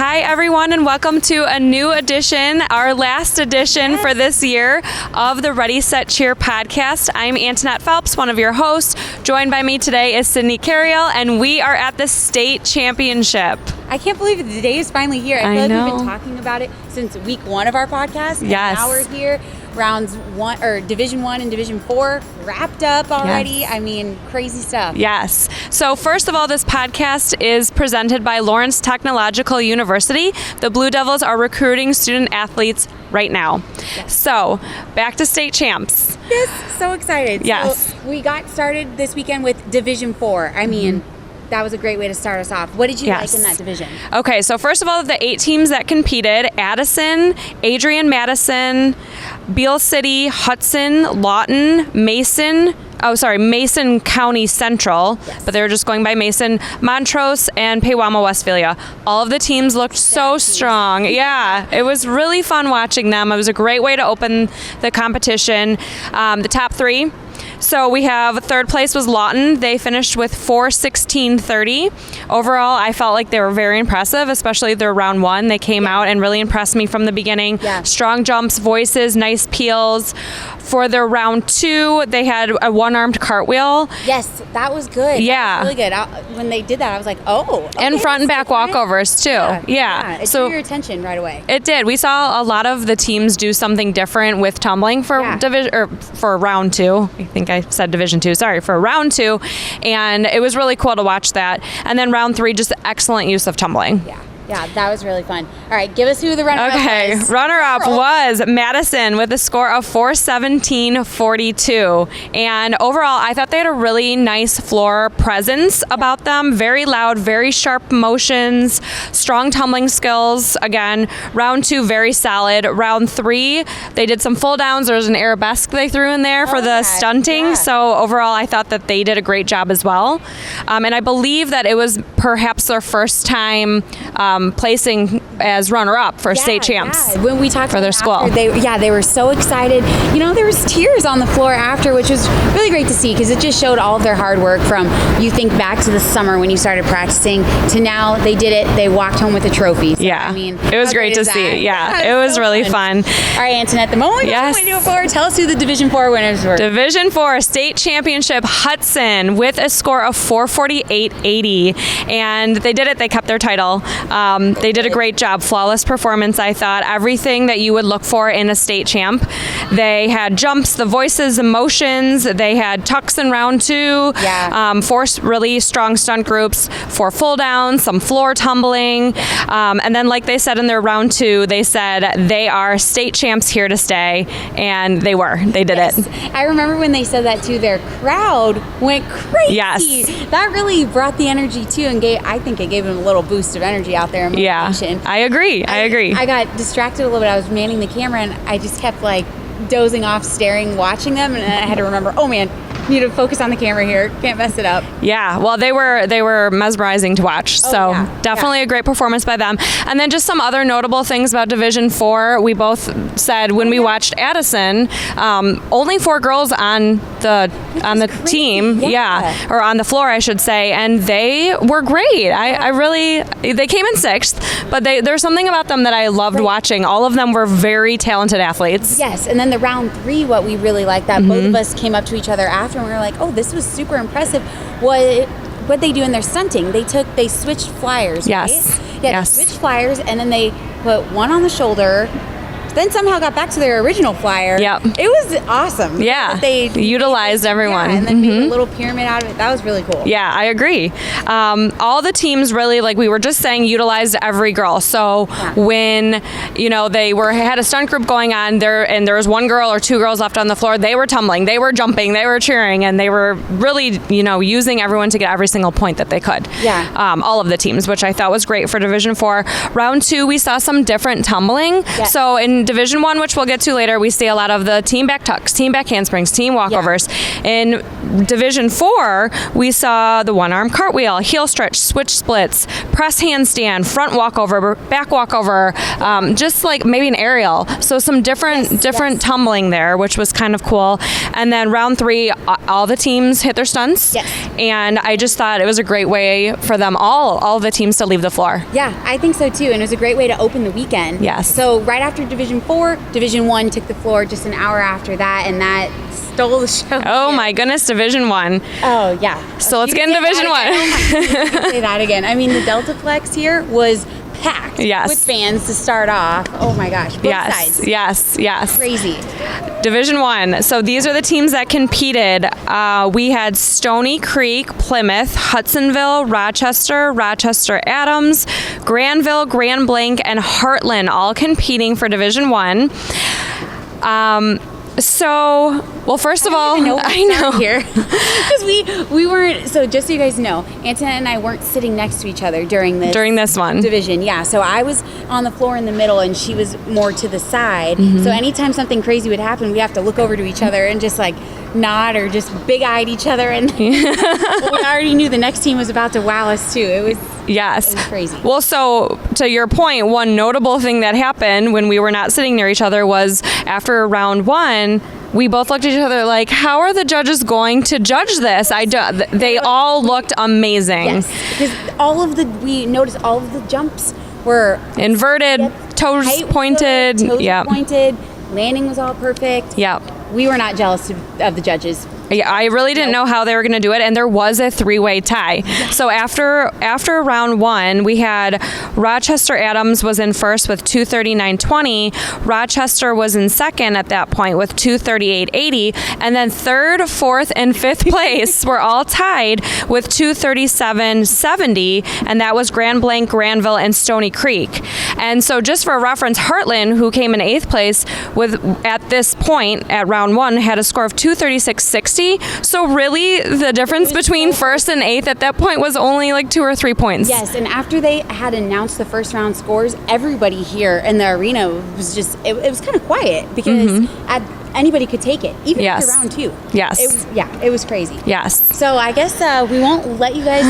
Hi, everyone, and welcome to a new edition, our last edition for this year of the Ready, Set, Cheer podcast. I'm Antonette Phelps, one of your hosts. Joined by me today is Cariel, and we are at the state championship. I can't believe the day is finally here. I feel like we've been talking about it since week 1 of our podcast. Yes. Now we're here. Rounds 1 or Division 1 and Division 4 wrapped up already. Yes. I mean, crazy stuff. Yes. So first of all, this podcast is presented by Lawrence Technological University. The Blue Devils are recruiting student athletes right now. Yes. So back to state champs. Yes, so excited. Yes. So we got started this weekend with Division 4. I mean, that was a great way to start us off. What did you like in that division? Okay, so first of all, the 8 teams that competed: Addison, Adrian Madison, Beale City, Hudson, Lawton, Mason County Central, but they were just going by Mason, Montrose, and Pewaukee, Westphalia. All of the teams looked so strong. Yeah, it was really fun watching them. It was a great way to open the competition. The top 3. So we have third place was Lawton. They finished with 4:16:30. Overall, I felt like they were very impressive, especially their round 1. They came out and really impressed me from the beginning. Yeah. Strong jumps, voices, nice peels. For their round 2, they had a one-armed cartwheel. Yes, that was good. Yeah. That was really good. When they did that, I was like, oh. Okay, and front and back walkovers, too. Yeah. It drew your attention right away. It did. We saw a lot of the teams do something different with tumbling for division or for round 2. I think I said Division 2. Sorry, for round 2. And it was really cool to watch that. And then round 3, just excellent use of tumbling. Yeah, that was really fun. All right, give us who the runner-up was. Okay, runner-up was Madison with a score of 4:17:42. And overall, I thought they had a really nice floor presence about them. Very loud, very sharp motions, strong tumbling skills. Again, round 2, very solid. Round 3, they did some full downs. There was an arabesque they threw in there for the stunting. Yeah. So overall, I thought that they did a great job as well. And I believe that it was perhaps their first time placing as runner-up for state champs. Yeah. When we talked for their school, they were so excited. You know, there was tears on the floor after, which was really great to see because it just showed all of their hard work. From you think back to the summer when you started practicing to now they did it. They walked home with a trophy. So, yeah, I mean, it was great to see. Yeah, it was so really fun. All right, Antonette, the moment we got to do it for. Tell us who the Division 4 winners were. Division 4 state championship, Hudson with a score of 4:48:80, and they did it. They kept their title. They did a great job. Flawless performance, I thought. Everything that you would look for in a state champ. They had jumps, the voices, emotions. They had tucks in round 2. Yeah. 4 really strong stunt groups, 4 full downs, some floor tumbling. And then, like they said in their round 2, they said they are state champs here to stay. And they were. They did it. I remember when they said that too, their crowd went crazy. Yes. That really brought the energy too, and I think it gave them a little boost of energy out there. Yeah, I agree. I got distracted a little bit. I was manning the camera, and I just kept like dozing off, staring, watching them, and I had to remember, oh man, need to focus on the camera here. Can't mess it up. Yeah, well, they were mesmerizing to watch. So definitely a great performance by them. And then just some other notable things about Division 4. We both said when we watched Addison, only 4 girls on the team. Yeah, or on the floor, I should say, and they were great. I really, they came in 6th, but there's something about them that I loved watching. All of them were very talented athletes. Yes, and then the round 3, what we really liked that both of us came up to each other after and we were like, oh, this was super impressive. What they do in their stunting, they switched flyers. Yes. Right? Yeah, they switched flyers, and then they put one on the shoulder, then somehow got back to their original flyer. Yep. It was awesome. Yeah. They utilized everyone. Yeah, and then made a little pyramid out of it. That was really cool. Yeah, I agree. All the teams really, like we were just saying, utilized every girl. So when, they had a stunt group going on there and there was 1 girl or 2 girls left on the floor, they were tumbling, they were jumping, they were cheering, and they were really, using everyone to get every single point that they could. Yeah. All of the teams, which I thought was great for Division 4. Round 2, we saw some different tumbling. Yeah. So in Division I, which we'll get to later, we see a lot of the team back tucks, team back handsprings, team walkovers. In Division IV, we saw the one-arm cartwheel, heel stretch, switch splits, press handstand, front walkover, back walkover, just like maybe an aerial. So some different tumbling there, which was kind of cool. And then round 3, all the teams hit their stunts. Yes. And I just thought it was a great way for them all the teams to leave the floor. Yeah, I think so too. And it was a great way to open the weekend. Yes. So right after Division 4, Division 1 took the floor just an hour after that, and that stole the show. Oh my goodness, Division 1. Oh yeah. So let's get in Division 1. Say that again. I mean, the Deltaplex here was packed with fans to start off. Oh my gosh, both sides. Yes. Crazy. Division 1. So these are the teams that competed. We had Stony Creek, Plymouth, Hudsonville, Rochester Adams, Granville, Grand Blanc, and Heartland all competing for Division 1. First of all, I know here because we weren't. So just so you guys know, Antonette and I weren't sitting next to each other during this one division. Yeah, so I was on the floor in the middle, and she was more to the side. So anytime something crazy would happen, we have to look over to each other and just like nod or just big-eyed each other, and we already knew the next team was about to wow us too. It was crazy. Well, so to your point, one notable thing that happened when we were not sitting near each other was after round 1, we both looked at each other like, how are the judges going to judge this? They all looked amazing. Yes, because we noticed all of the jumps were inverted, toes pointed. Pointed. Landing was all perfect. Yep. We were not jealous of the judges. Yeah, I really didn't know how they were going to do it, and there was a 3-way tie. So after round 1, we had Rochester Adams was in first with 239.20. Rochester was in second at that point with 238.80, and then third, fourth, and fifth place were all tied with 237.70, and that was Grand Blanc, Granville, and Stony Creek. And so just for reference, Heartland, who came in 8th place at this point at round 1, had a score of 236.60. So really, the difference between first and 8th at that point was only like 2 or 3 points. Yes, and after they had announced the first round scores, everybody here in the arena was just, it was kind of quiet because anybody could take it, even after round 2. Yes. It was crazy. Yes. So I guess we won't let you guys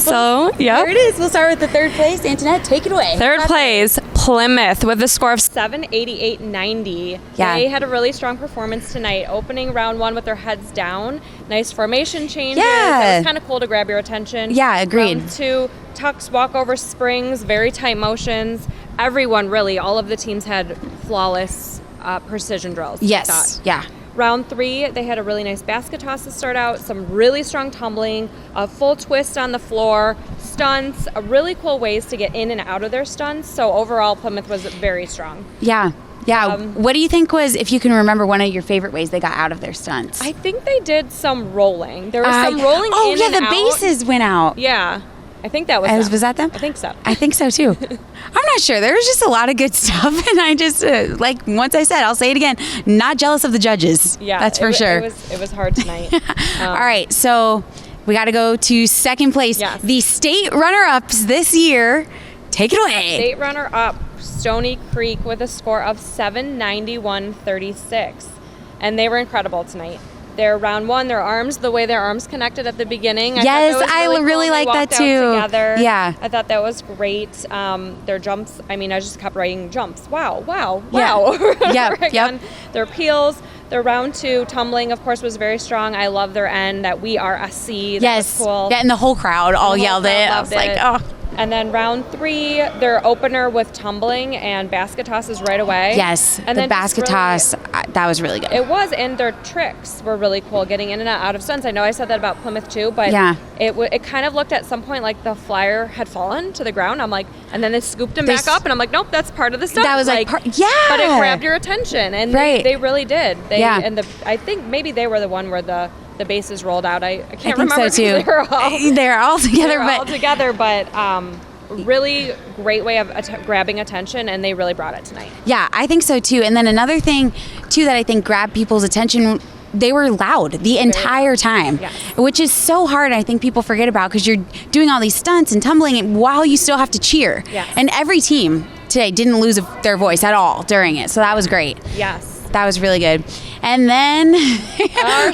So, yeah. There it is. We'll start with the 3rd place. Antonette, take it away. 3rd place, Plymouth, with a score of 788.90. Yeah. They had a really strong performance tonight, opening round 1 with their heads down. Nice formation changes. Yeah. It was kind of cool to grab your attention. Yeah, agreed. Round 2, tucks, walkover, springs, very tight motions. Everyone, really, all of the teams had flawless precision drills. Yes. Yeah. Round 3, they had a really nice basket toss to start out, some really strong tumbling, a full twist on the floor, stunts, really cool ways to get in and out of their stunts. So overall, Plymouth was very strong. Yeah. Yeah. What do you think was, if you can remember, one of your favorite ways they got out of their stunts? I think they did some rolling. There was some rolling in and the out. bases went out. Yeah. I think that was them. Was that them? I think so. I think so too. I'm not sure. There was just a lot of good stuff, and I just once I said, I'll say it again. Not jealous of the judges. Yeah, that's for sure. It was hard tonight. All right, so we got to go to 2nd place. Yes. The state runner-ups this year. Take it away. State runner-up, Stony Creek, with a score of 791.36, and they were incredible tonight. Their round 1, the way their arms connected at the beginning. I really like that too. Together. Yeah. I thought that was great. Their jumps, I just kept writing jumps. Wow. Yep. Their peels. Their round 2 tumbling, of course, was very strong. I love their end, that we are a C. That was cool. Yeah, and the whole crowd all yelled it. I was like, oh. And then round 3, their opener with tumbling and basket tosses right away. Yes, and the basket toss, that was really good. It was, and their tricks were really cool, getting in and out of stunts. I know I said that about Plymouth too, but it kind of looked at some point like the flyer had fallen to the ground. I'm like, and then they scooped him back up, and I'm like, nope, that's part of the stunt. That was but it grabbed your attention, and they really did. And I think maybe they were the one where the bases rolled out. I can't remember. So too. They're all together. But really great way of grabbing attention, and they really brought it tonight. Yeah, I think so too. And then another thing too that I think grabbed people's attention, they were loud the entire time, which is so hard. I think people forget about, because you're doing all these stunts and tumbling while you still have to cheer. And every team today didn't lose their voice at all during it. So that was great. Yes. That was really good. And then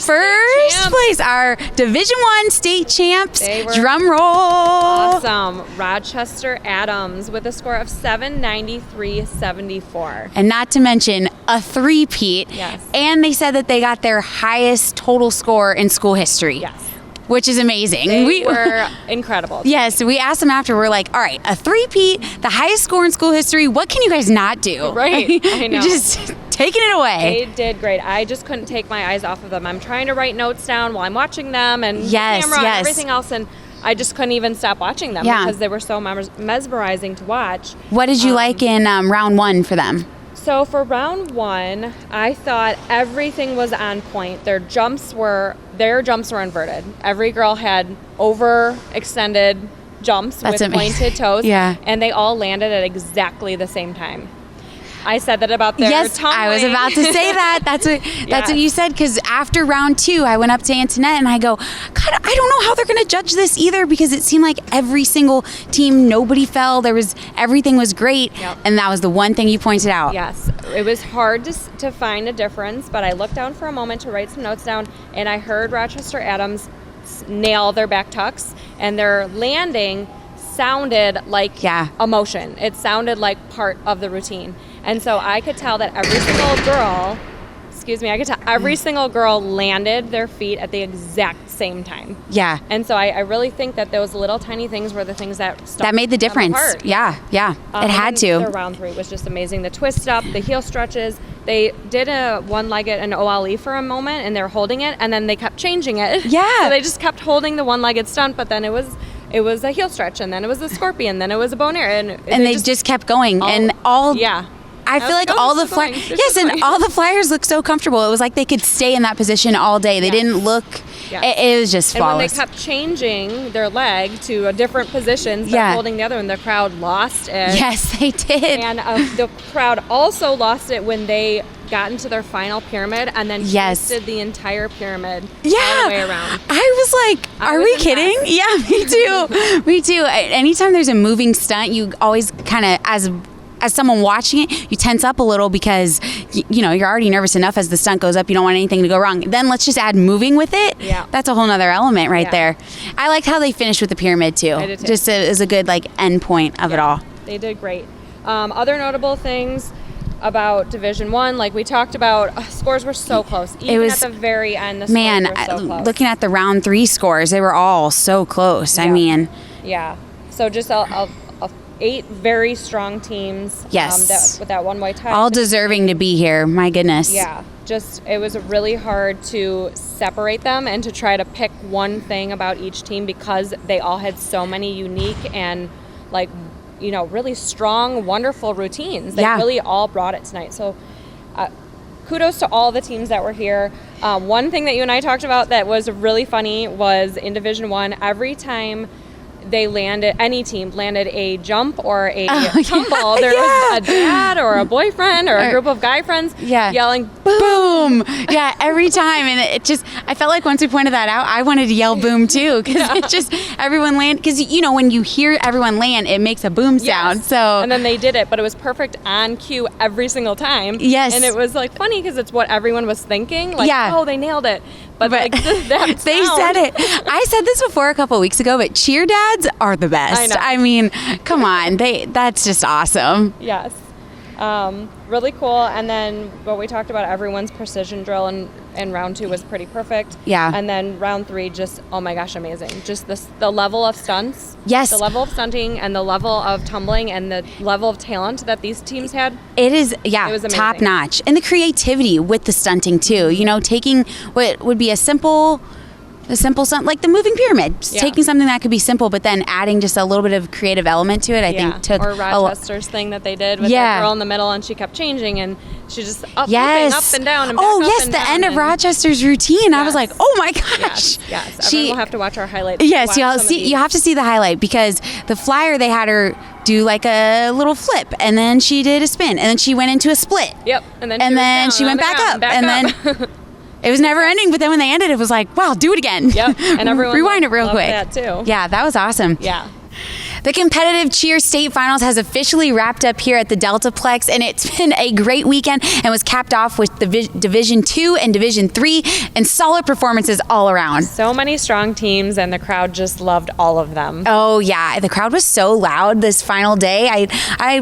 first place, our Division I state champs. Drum roll. Awesome. Rochester Adams with a score of 793.74. And not to mention a three-peat. Yes. And they said that they got their highest total score in school history. Yes. Which is amazing. They were incredible. Yes, we asked them after. We're like, all right, a three-peat, the highest score in school history. What can you guys not do? Right. I know. You're just taking it away. They did great. I just couldn't take my eyes off of them. I'm trying to write notes down while I'm watching them and the camera and everything else, and I just couldn't even stop watching them because they were so mesmerizing to watch. What did you like in round one for them? So for round one, I thought everything was on point. Their jumps were inverted. Every girl had overextended jumps with pointed toes. Yeah. And they all landed at exactly the same time. I said that about their tumbling. I was about to say that. That's what you said, because after round two, I went up to Antonette and I go, God, I don't know how they're going to judge this either, because it seemed like every single team, nobody fell. Everything was great. Yep. And that was the one thing you pointed out. Yes. It was hard to find a difference, but I looked down for a moment to write some notes down, and I heard Rochester Adams nail their back tucks, and their landing sounded like a motion. It sounded like part of the routine. And so I could tell that every single girl landed their feet at the exact same time. Yeah. And so I really think that those little tiny things were the things that made the difference. Yeah. It had to. The round three was just amazing. The twist up, the heel stretches. They did a one-legged and OLE for a moment, and they're holding it, and then they kept changing it. Yeah. So they just kept holding the one-legged stunt, but then it was a heel stretch, and then it was a scorpion, then it was a bow and arrow, and they just kept going. I feel like all the flyers, and all the flyers looked so comfortable. It was like they could stay in that position all day. They didn't look. It was just flawless. And when they kept changing their leg to a different position, holding the other one, the crowd lost it. Yes, they did. And the crowd also lost it when they got into their final pyramid and then twisted the entire pyramid all the way around. I was like, are we kidding? Yeah, me too. Me too. Anytime there's a moving stunt, you always kind of, as someone watching it, you tense up a little, because you're already nervous enough as the stunt goes up. You don't want anything to go wrong. Then let's just add moving with it. Yeah. That's a whole nother element right there. I liked how they finished with the pyramid too. I did too. Just as a good end point of it all. They did great. Other notable things about Division I, like we talked about, scores were so close. Even at the very end, the scores were so close. Looking at the round three scores, they were all so close. Yeah. I mean. Yeah. So just 8 very strong teams. Yes. With that one white tie. All deserving to be here. My goodness. Yeah. It was really hard to separate them and to try to pick one thing about each team, because they all had so many unique and really strong, wonderful routines. They really all brought it tonight. So kudos to all the teams that were here. One thing that you and I talked about that was really funny was in Division I, every time any team landed a jump or a tumble, there was a dad or a boyfriend or a group of guy friends yelling, boom! Yeah, every time. And I felt like once we pointed that out, I wanted to yell boom too, because everyone land, because when you hear everyone land, it makes a boom sound. Yes. So and then they did it, but it was perfect on cue every single time. Yes. And it was funny, because it's what everyone was thinking. Oh, they nailed it. But that they said it. I said this before a couple of weeks ago, but cheer dads are the best. I know. I mean, come on, that's just awesome. Yes, really cool. And then what we talked about, everyone's precision drill in round 2 was pretty perfect. Yeah. And then round 3, just oh my gosh, amazing. Just the level of stunts. Yes. The level of stunting and the level of tumbling and the level of talent that these teams had. It was amazing. top notch. And the creativity with the stunting too. Taking what would be a simple stunt, like the moving pyramid, taking something that could be simple, but then adding just a little bit of creative element to it. I think took or Rochester's thing that they did with that girl in the middle, and she kept changing, and she just flipping up and down and back up and the down, end of Rochester's routine. I was like, oh my gosh. Yes. Everyone will have to watch our highlights. Yes, you have to see the highlight, because the flyer, they had her do a little flip, and then she did a spin, and then she went into a split. Yep. And then she went back up, and then it was never ending, but then when they ended, it was like, wow, do it again. Yep. And everyone rewind it real quick. That too. Yeah, that was awesome. Yeah. The competitive cheer state finals has officially wrapped up here at the Deltaplex, and it's been a great weekend and was capped off with Division 2 and Division 3 and solid performances all around. So many strong teams, and the crowd just loved all of them. Oh yeah, the crowd was so loud this final day. I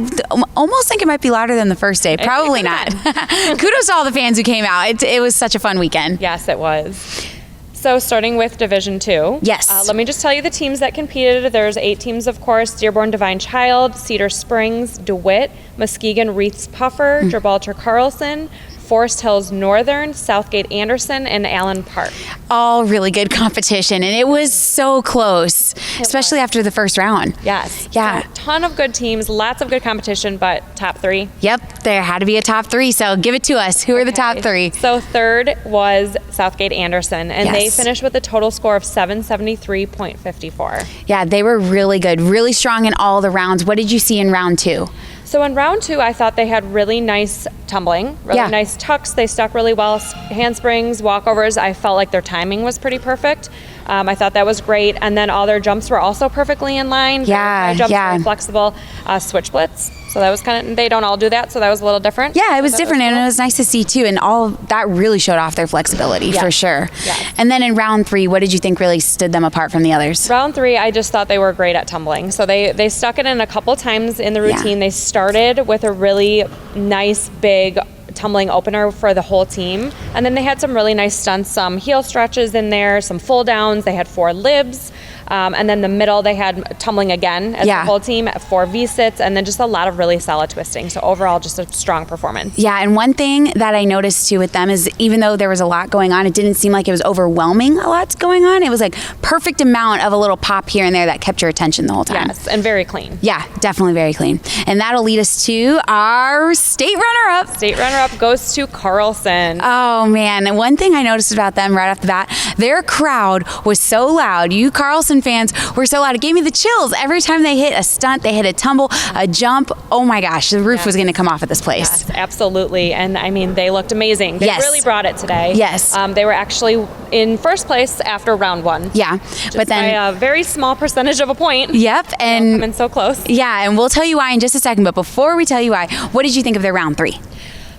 almost think it might be louder than the first day. Probably not. Kudos to all the fans who came out. It was such a fun weekend. Yes, it was. So starting with Division 2. Yes. Let me just tell you the teams that competed. There's 8 teams, of course. Dearborn Divine Child, Cedar Springs, DeWitt, Muskegon Wreaths Puffer, Gibraltar Carlson, Forest Hills Northern, Southgate Anderson, and Allen Park. All really good competition, and it was so close, especially after the first round. Yes. Yeah. So, ton of good teams, lots of good competition, but top 3. Yep, there had to be a top 3, so give it to us. Who are the top 3? So third was Southgate Anderson, and they finished with a total score of 773.54. Yeah, they were really good, really strong in all the rounds. What did you see in round 2? So in round 2, I thought they had really nice tumbling, really nice tucks. They stuck really well. Handsprings, walkovers, I felt like their timing was pretty perfect. I thought that was great. And then all their jumps were also perfectly in line. Yeah, jumps very flexible. Switch blitz. So that was they don't all do that, so that was a little different. Yeah, it was different, and it was nice to see too. And all that really showed off their flexibility for sure. Yes. And then in round 3, what did you think really stood them apart from the others? Round 3, I just thought they were great at tumbling. So they stuck it in a couple times in the routine. They started with a really nice big tumbling opener for the whole team, and then they had some really nice stunts, some heel stretches in there, some full downs. They had 4 libs. And then the middle, they had tumbling again as the whole team, 4 V-sits, and then just a lot of really solid twisting. So overall, just a strong performance. Yeah, and one thing that I noticed too with them is even though there was a lot going on, it didn't seem like it was overwhelming a lot going on. It was like perfect amount of a little pop here and there that kept your attention the whole time. Yes, and very clean. Yeah, definitely very clean. And that'll lead us to our state runner-up. State runner-up goes to Carlson. Oh man, and one thing I noticed about them right off the bat, their crowd was so loud. You Carlson fans were so loud. It gave me the chills. Every time they hit a stunt, they hit a tumble, a jump. Oh my gosh, the roof was going to come off at this place. Yes, absolutely. And I mean, they looked amazing. They really brought it today. Yes. They were actually in first place after round 1. Yeah. But then by a very small percentage of a point. Yep. And coming so close. Yeah, and we'll tell you why in just a second. But before we tell you why, what did you think of their round 3?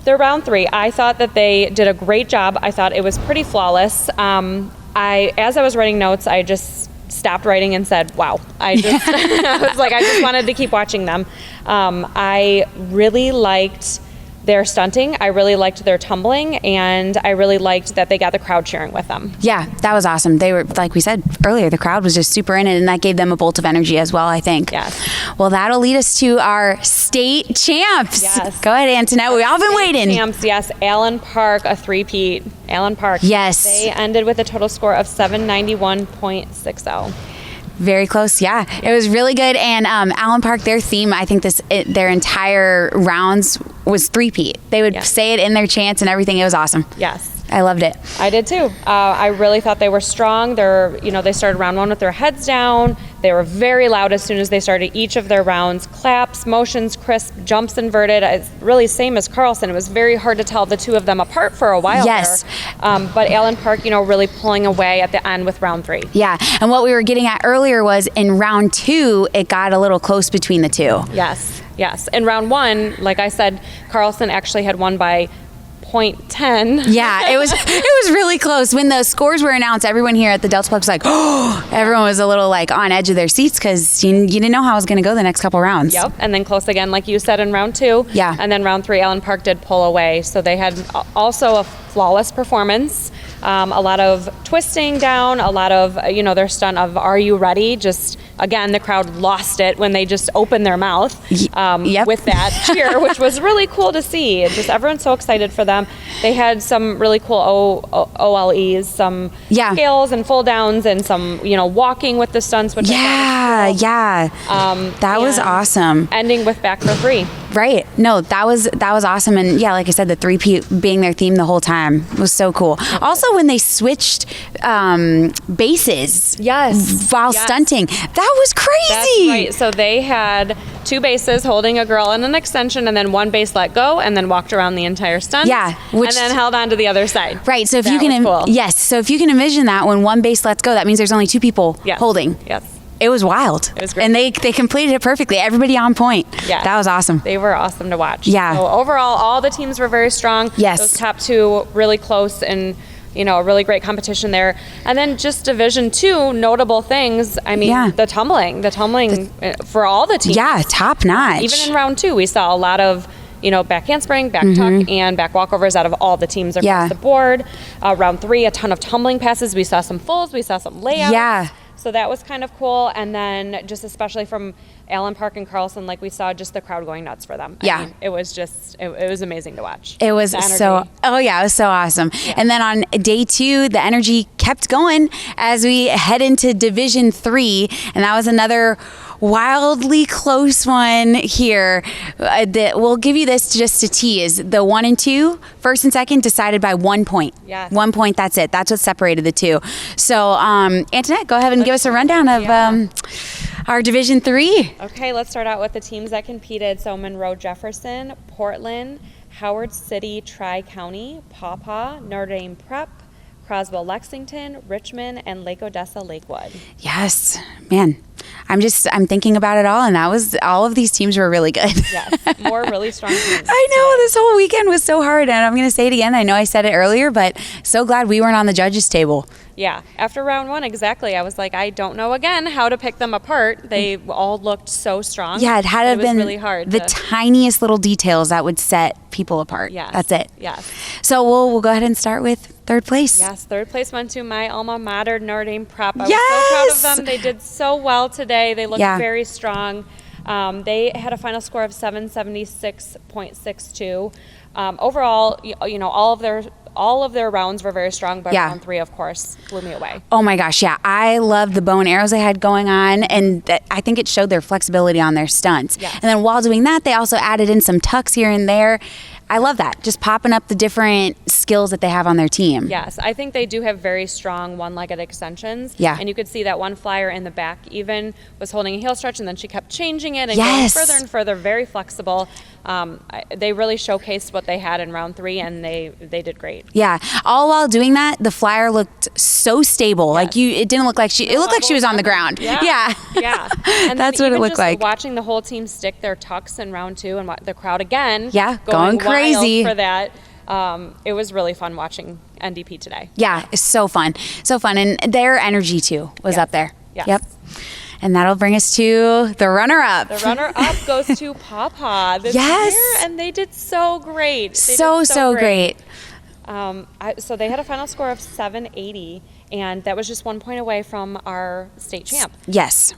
Their round 3, I thought that they did a great job. I thought it was pretty flawless. As I was writing notes, I just stopped writing and said, wow. I was like, I just wanted to keep watching them. I really liked their stunting. I really liked their tumbling, and I really liked that they got the crowd cheering with them. Yeah, that was awesome. They were, like we said earlier, the crowd was just super in it, and that gave them a bolt of energy as well, I think. Yes. Well, that'll lead us to our state champs. Yes. Go ahead, Antonette. We've all been waiting. Champs, yes. Allen Park, a three-peat. Allen Park. Yes. They ended with a total score of 791.60. Very close, yeah. It was really good, and Allen Park, their theme, I think their entire rounds was three-peat. They would say it in their chants and everything. It was awesome. Yes. I loved it. I did too. I really thought they were strong. They started round 1 with their heads down. They were very loud as soon as they started each of their rounds. Claps, motions, crisp, jumps inverted. It's really same as Carlson. It was very hard to tell the two of them apart for a while there. But Allen Park, really pulling away at the end with round 3. Yeah, and what we were getting at earlier was in round 2, it got a little close between the two. Yes. In round 1, like I said, Carlson actually had won by 0.10. Yeah, it was really close. When the scores were announced, everyone here at the Deltaplex was like, oh, everyone was a little like on edge of their seats because you didn't know how it was going to go the next couple rounds. Yep, and then close again, like you said, in round 2. Yeah. And then round 3, Allen Park did pull away. So they had also a flawless performance. A lot of twisting down, a lot of, their stunt of Are You Ready? Just, again, the crowd lost it when they just opened their mouth with that cheer, which was really cool to see. Just everyone's so excited for them. They had some really cool OLEs, some scales and full downs and some, walking with the stunts, which I thought was cool. That was awesome. Ending with Back for Free. Right. No, that was awesome. And yeah, like I said, the three-peat being their theme the whole time was so cool. Also, when they switched bases while stunting, that was crazy. That's right. So they had 2 bases holding a girl in an extension, and then 1 base let go, and then walked around the entire stunt. Yeah. And then held on to the other side. Right. So if that you can, was cool. so if you can envision that when 1 base lets go, that means there's only 2 people holding. Yes. It was wild. It was great. And they completed it perfectly. Everybody on point. Yeah. That was awesome. They were awesome to watch. Yeah. So overall, all the teams were very strong. Yes. Those top two really close and, a really great competition there. And then just Division II, notable things. I mean, the tumbling for all the teams. Yeah, top notch. Even in round 2, we saw a lot of, back handspring, back tuck, and back walkovers out of all the teams across the board. Round 3, a ton of tumbling passes. We saw some fulls. We saw some layouts. Yeah. So that was kind of cool. And then just especially from Allen Park and Carlson, like we saw just the crowd going nuts for them. I mean, it was just, it was amazing to watch. It was it was so awesome. Yeah. And then on day 2, the energy kept going as we head into Division 3. And that was another wildly close one here. We'll give you this just to tease. The 1 and 2, first and second, decided by 1 point. Yes. 1 point, that's it. That's what separated the two. So, Antonette, go ahead and give us a rundown of our Division 3. Okay, let's start out with the teams that competed. So Monroe Jefferson, Portland, Howard City, Tri-County, Pawpaw, Notre Dame Prep, Croswell Lexington, Richmond, and Lake Odessa Lakewood. Yes, man. I'm thinking about it all, and all of these teams were really good. Yes, more really strong teams. I know, this whole weekend was so hard, and I'm going to say it again. I know I said it earlier, but so glad we weren't on the judges' table. Yeah, after round 1, exactly. I was like, I don't know again how to pick them apart. They all looked so strong. Yeah, it had to have been really hard. The tiniest little details that would set people apart. Yes. That's it. Yes. So we'll go ahead and start with third place. Yes, third place went to my alma mater, Notre Dame Prep. I was so proud of them. They did so well today. They looked very strong. They had a final score of 776.62. Overall, all of their rounds were very strong, but round 3, of course, blew me away. Oh my gosh, yeah. I loved the bow and arrows they had going on, and I think it showed their flexibility on their stunts. Yes. And then while doing that, they also added in some tucks here and there. I love that, just popping up the different skills that they have on their team. Yes, I think they do have very strong one-legged extensions. Yeah. And you could see that one flyer in the back even was holding a heel stretch, and then she kept changing it and going further and further, very flexible. They really showcased what they had in round 3, and they did great. Yeah, all while doing that, the flyer looked so stable. Yes. Like it didn't look like it looked like she was on the ground. Yeah. And that's what it looked like. Watching the whole team stick their tucks in round 2 and the crowd again. Yeah, going crazy for that. It was really fun watching NDP today. Yeah, it's so fun, and their energy too was up there. Yes. Yep. And that'll bring us to the runner-up. The runner-up goes to Pawpaw this year, and they did so great. So great. So they had a final score of 780, and that was just 1 point away from our state champ. Yes.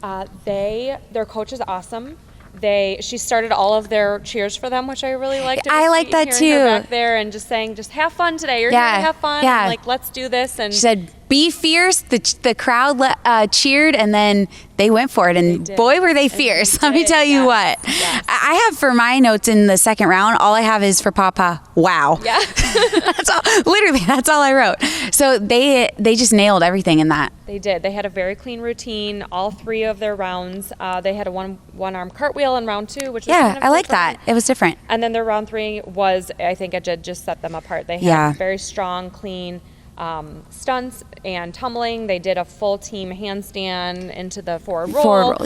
Their coach is awesome. She started all of their cheers for them, which I really liked. I like that too. Her back there and just saying, just have fun today. You're here to have fun. Yeah. And let's do this. And she said, be fierce. The crowd cheered, and then they went for it. And boy, were they fierce. Let me tell you what. Yes. I have for my notes in the second round, all I have is for Pawpaw, wow. Yeah. That's all. Literally, that's all I wrote. So they just nailed everything in that. They did. They had a very clean routine. All 3 of their rounds. They had a one-arm cartwheel in round 2, which was kind of I like that. It was different. And then their round 3 was, I think it did just set them apart. They had very strong, clean stunts and tumbling. They did a full team handstand into the forward roll.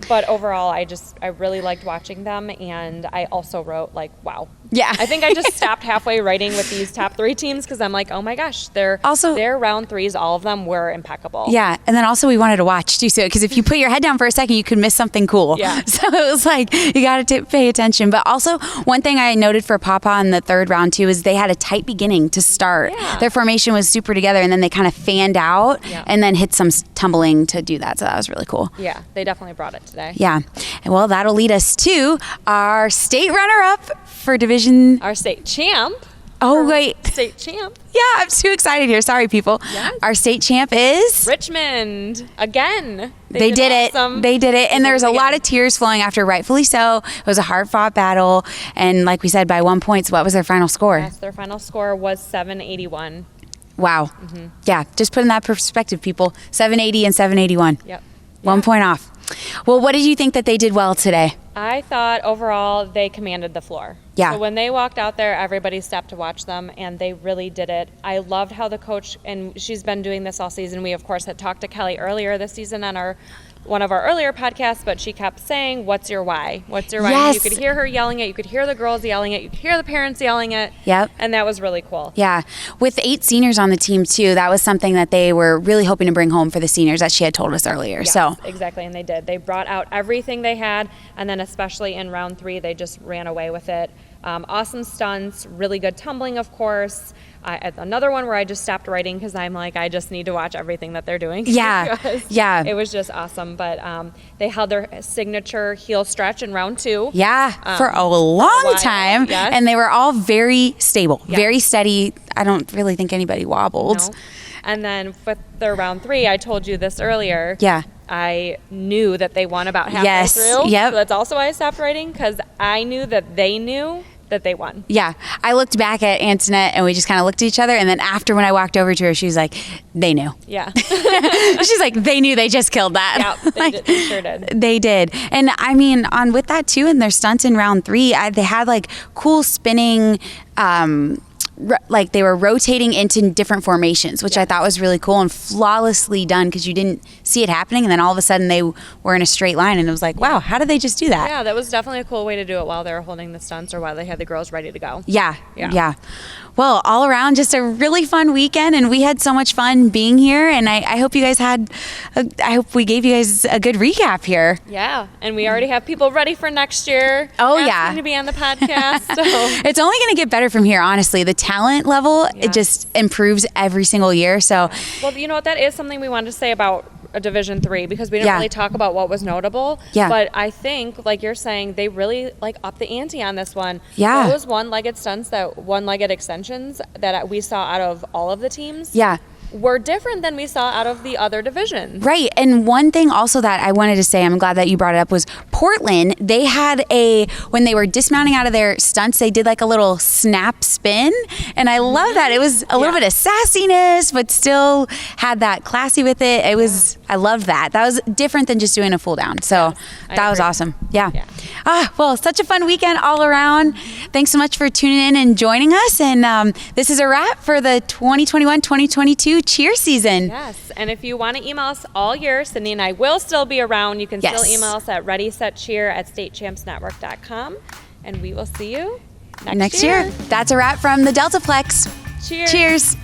But overall, I really liked watching them, and I also wrote wow. Yeah. I think I just stopped halfway writing with these top 3 teams because I'm like, oh my gosh, their round 3s, all of them were impeccable. Yeah, and then also we wanted to watch too, because if you put your head down for a second, you could miss something cool. Yeah. So it was like you got to pay attention. But also one thing I noted for Pawpaw in the third round too is they had a tight beginning to start. Yeah. Their formation was super together, and then they kind of fanned out and then hit some tumbling to do that. So that was really cool. Yeah, they definitely brought it today. Yeah, and well, that'll lead us to our state runner-up for division. Our state champ. Oh, wait. State champ. Yeah, I'm too excited here. Sorry, people. Yes. Our state champ is Richmond. Again. They did awesome. They did it. And there's a lot of tears flowing after, rightfully so. It was a hard-fought battle. And like we said, by 1 point, what was their final score? Yes, their final score was 781. Wow. Mm-hmm. Yeah, just put in that perspective, people. 780 and 781. Yep. 1 point off. Well, what did you think that they did well today? I thought overall they commanded the floor. Yeah. So when they walked out there, everybody stopped to watch them, and they really did it. I loved how the coach, and she's been doing this all season. We, of course, had talked to Kelly earlier this season on one of our earlier podcasts, but she kept saying, "What's your why? What's your why?" Yes. And you could hear her yelling it. You could hear the girls yelling it. You could hear the parents yelling it. Yep. And that was really cool. Yeah. With 8 seniors on the team, too, that was something that they were really hoping to bring home for the seniors that she had told us earlier. Yes, so exactly, and they did. They brought out everything they had, and then especially in round 3, they just ran away with it. Awesome stunts, really good tumbling, of course. Another one where I just stopped writing because I'm like, I just need to watch everything that they're doing. Yeah, yeah. It was just awesome. But they held their signature heel stretch in round 2. Yeah, for a long time. Yes. And they were all very stable, Yeah. very steady. I don't really think anybody wobbled. No. And then with their round 3, I told you this earlier. Yeah. I knew that they won about halfway Yes, through. yep. So that's also why I stopped writing, because I knew that they knew that they won. Yeah. I looked back at Antonette and we just kind of looked at each other. And then after when I walked over to her, she was like, they knew. Yeah. She's like, they knew they just killed that. Yeah, they sure did. They did. And I mean, with that too, in their stunts in round 3, they had like cool spinning, like they were rotating into different formations, which I thought was really cool and flawlessly done because you didn't see it happening. And then all of a sudden they were in a straight line and it was like, wow, how did they just do that? Yeah, that was definitely a cool way to do it while they were holding the stunts or while they had the girls ready to go. Yeah. Well, all around, just a really fun weekend, and we had so much fun being here. And I hope you guys I hope we gave you guys a good recap here. Yeah, and we already have people ready for next year. Oh, asking yeah. to be on the podcast. So. It's only going to get better from here, honestly. The talent level, it just improves every single year. So, well, you know what? That is something we wanted to say about a Division 3 because we didn't really talk about what was notable. Yeah. But I think, like you're saying, they really upped the ante on this one. Yeah. Those one-legged stunts, that one-legged extensions that we saw out of all of the teams. yeah. Were different than we saw out of the other divisions. Right. And one thing also that I wanted to say, I'm glad that you brought it up, was Portland. They had when they were dismounting out of their stunts, they did like a little snap spin. And I love that. It was a little bit of sassiness, but still had that classy with it. I loved that. That was different than just doing a full down. So that was awesome. Yeah. Well, such a fun weekend all around. Thanks so much for tuning in and joining us. And this is a wrap for the 2021-2022 cheer season. Yes, and if you want to email us all year, Sydney and I will still be around. You can still email us at readysetcheer@statechampsnetwork.com, and we will see you next year. That's a wrap from the Deltaplex. Cheers. Cheers.